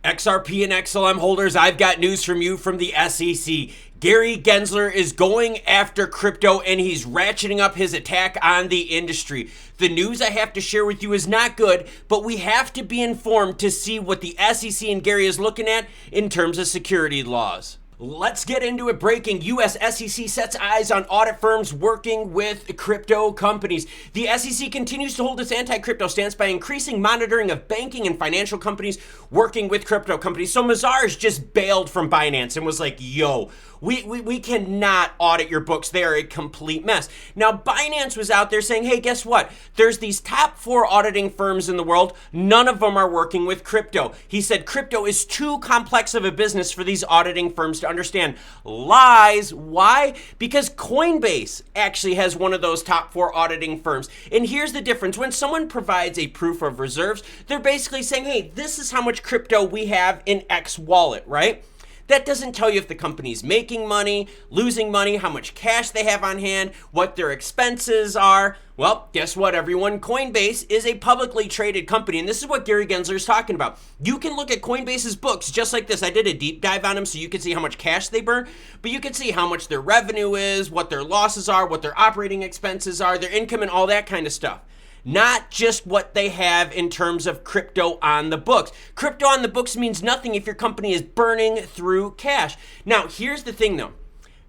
XRP and XLM holders, I've got news from you from the SEC. Gary Gensler is going after crypto and he's ratcheting up his attack on the industry. The news I have to share with you is not good, but we have to be informed to see what the SEC and Gary is looking at in terms of security laws. Let's get into it. Breaking. U.S. SEC sets eyes on audit firms working with crypto companies. The SEC continues to hold its anti-crypto stance by increasing monitoring of banking and financial companies working with crypto companies. So Mazars just bailed from Binance and was like, yo, we cannot audit your books. They are a complete mess. Now, Binance was out there saying, hey, guess what? There's these top 4 auditing firms in the world. None of them are working with crypto. He said crypto is too complex of a business for these auditing firms to understand. Lies. Why? Because Coinbase actually has one of those top 4 auditing firms. And here's the difference. When someone provides a proof of reserves, they're basically saying, hey, this is how much crypto we have in X wallet, right? That doesn't tell you if the company's making money, losing money, how much cash they have on hand, what their expenses are. Well, guess what, everyone? Coinbase is a publicly traded company, and this is what Gary Gensler is talking about. You can look at Coinbase's books just like this. I did a deep dive on them so you can see how much cash they burn, but you can see how much their revenue is, what their losses are, what their operating expenses are, their income, and all that kind of stuff. Not just what they have in terms of crypto on the books. Crypto on the books means nothing if your company is burning through cash. Now, here's the thing though.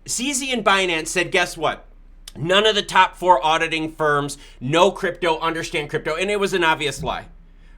CZ and Binance said, guess what? None of the top 4 auditing firms know crypto, understand crypto, and it was an obvious lie.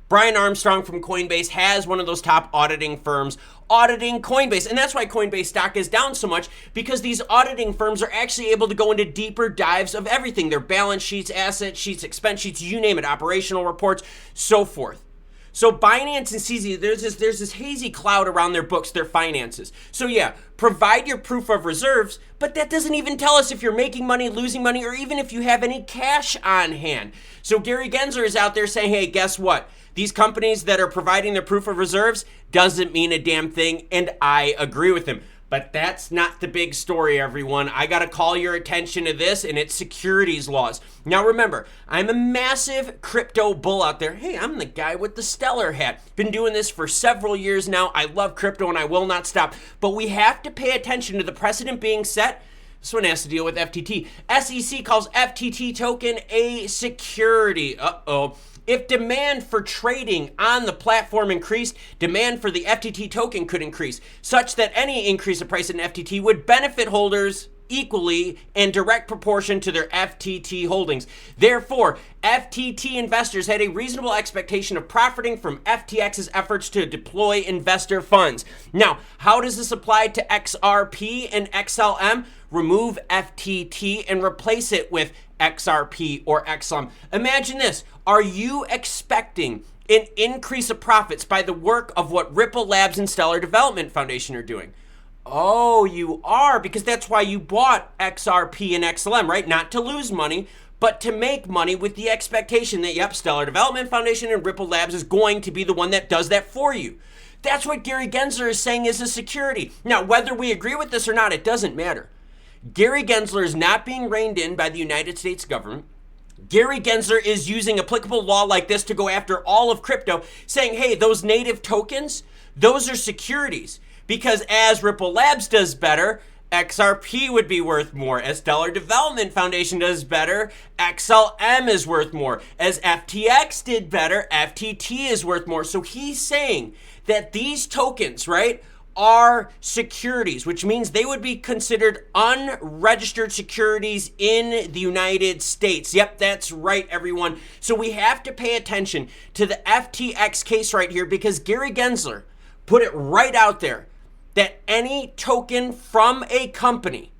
Brian Armstrong from Coinbase has one of those top auditing firms auditing Coinbase. And that's why Coinbase stock is down so much, because these auditing firms are actually able to go into deeper dives of everything. Their balance sheets, asset sheets, expense sheets, you name it, operational reports, so forth. So Binance and CZ, there's this hazy cloud around their books, their finances. So yeah, provide your proof of reserves, but that doesn't even tell us if you're making money, losing money, or even if you have any cash on hand. So Gary Gensler is out there saying, hey, guess what? These companies that are providing their proof of reserves doesn't mean a damn thing, and I agree with him. But that's not the big story, everyone. I gotta call your attention to this, and it's securities laws. Now remember, I'm a massive crypto bull out there. Hey, I'm the guy with the stellar hat. Been doing this for several years now. I love crypto and I will not stop. But we have to pay attention to the precedent being set. This one has to deal with FTT. SEC calls FTT token a security. Uh-oh. If demand for trading on the platform increased, demand for the FTT token could increase, such that any increase of price in FTT would benefit holders equally in direct proportion to their FTT holdings. Therefore, FTT investors had a reasonable expectation of profiting from FTX's efforts to deploy investor funds. Now, how does this apply to XRP and XLM? Remove FTT and replace it with XRP or XLM. Imagine this. Are you expecting an increase of profits by the work of what Ripple Labs and Stellar Development Foundation are doing? Oh, you are, because that's why you bought XRP and XLM, right? Not to lose money, but to make money with the expectation that, yep, Stellar Development Foundation and Ripple Labs is going to be the one that does that for you. That's what Gary Gensler is saying is a security. Now, whether we agree with this or not, it doesn't matter. Gary Gensler is not being reined in by the United States government. Gary Gensler is using applicable law like this to go after all of crypto, saying, hey, those native tokens, those are securities. Because as Ripple Labs does better, XRP would be worth more. As Stellar Development Foundation does better, XLM is worth more. As FTX did better, FTT is worth more. So he's saying that these tokens, right, are securities, which means they would be considered unregistered securities in the United States. Yep, that's right, everyone. So we have to pay attention to the FTX case right here, because Gary Gensler put it right out there that any token from a company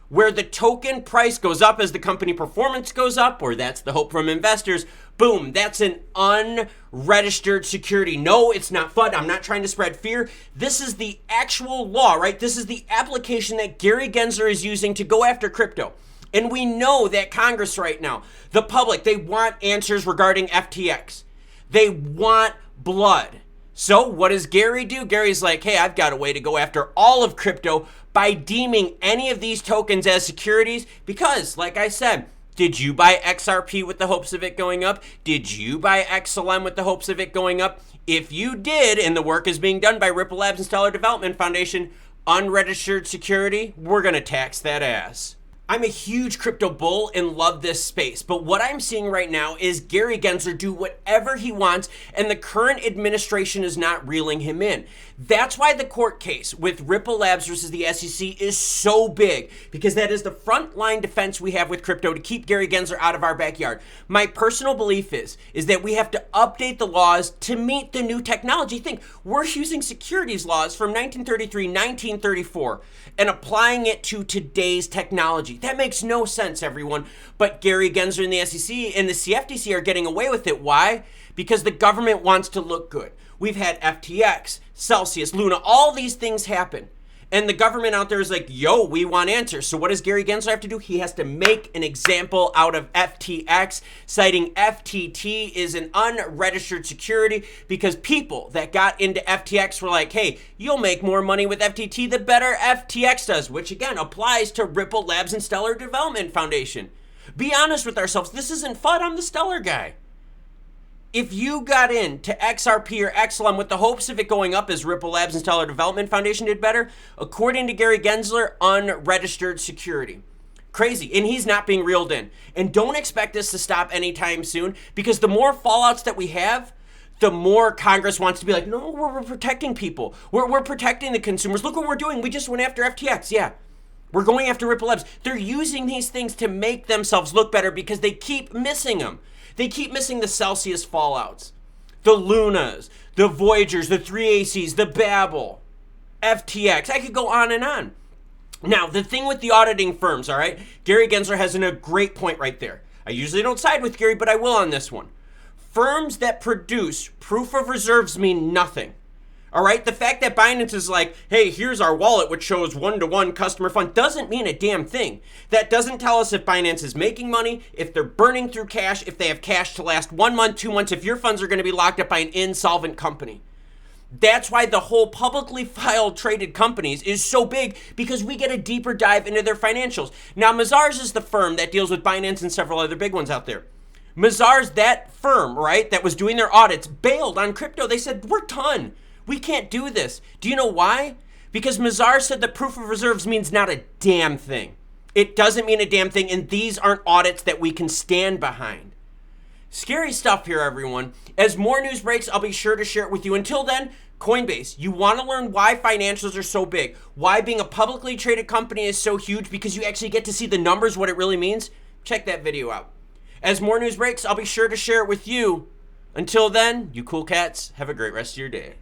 where the token price goes up as the company performance goes up, or that's the hope from investors, boom, that's an unregistered security. No, it's not FUD. I'm not trying to spread fear. This is the actual law, right? This is the application that Gary Gensler is using to go after crypto. And we know that Congress right now, the public, they want answers regarding FTX. They want blood. So what does Gary do? Gary's like, hey, I've got a way to go after all of crypto by deeming any of these tokens as securities, because, like I said, Did you buy XRP with the hopes of it going up? Did you buy XLM with the hopes of it going up? If you did, and the work is being done by Ripple Labs and Stellar Development Foundation, unregistered security, we're going to tax that ass. I'm a huge crypto bull and love this space, but what I'm seeing right now is Gary Gensler do whatever he wants, and the current administration is not reeling him in. That's why the court case with Ripple Labs versus the SEC is so big, because that is the frontline defense we have with crypto to keep Gary Gensler out of our backyard. My personal belief is that we have to update the laws to meet the new technology. Think, we're using securities laws from 1933, 1934, and applying it to today's technology. That makes no sense, everyone. But Gary Gensler and the SEC and the CFTC are getting away with it. Why? Because the government wants to look good. We've had FTX, Celsius, Luna, all these things happen. And the government out there is like, yo, we want answers. So what does Gary Gensler have to do? He has to make an example out of FTX, citing FTT is an unregistered security, because people that got into FTX were like, hey, you'll make more money with FTT the better FTX does, which again applies to Ripple Labs and Stellar Development Foundation. Be honest with ourselves. This isn't fun. I'm the Stellar guy. If you got into XRP or XLM with the hopes of it going up as Ripple Labs and Stellar Development Foundation did better, according to Gary Gensler, unregistered security. Crazy, and he's not being reeled in. And don't expect this to stop anytime soon, because the more fallouts that we have, the more Congress wants to be like, no, we're protecting people. We're protecting the consumers. Look what we're doing. We just went after FTX. Yeah, we're going after Ripple Labs. They're using these things to make themselves look better because they keep missing them. They keep missing the Celsius fallouts, the Lunas, the Voyagers, the 3ACs, the Babel, FTX. I could go on and on. Now, the thing with the auditing firms, all right, Gary Gensler has a great point right there. I usually don't side with Gary, but I will on this one. Firms that produce proof of reserves mean nothing. All right, the fact that Binance is like, hey, here's our wallet which shows one-to-one customer fund doesn't mean a damn thing. That doesn't tell us if Binance is making money, if they're burning through cash, if they have cash to last 1 month, 2 months, if your funds are going to be locked up by an insolvent company. That's why the whole publicly filed traded companies is so big, because we get a deeper dive into their financials. Now, Mazars is the firm that deals with Binance and several other big ones out there. Mazars, that firm, right, that was doing their audits, bailed on crypto. They said, we're done. We can't do this. Do you know why? Because Mazars said that proof of reserves means not a damn thing. It doesn't mean a damn thing, and these aren't audits that we can stand behind. Scary stuff here, everyone. As more news breaks, I'll be sure to share it with you. Until then, Coinbase, you want to learn why financials are so big, why being a publicly traded company is so huge, because you actually get to see the numbers, what it really means? Check that video out. As more news breaks, I'll be sure to share it with you. Until then, you cool cats, have a great rest of your day.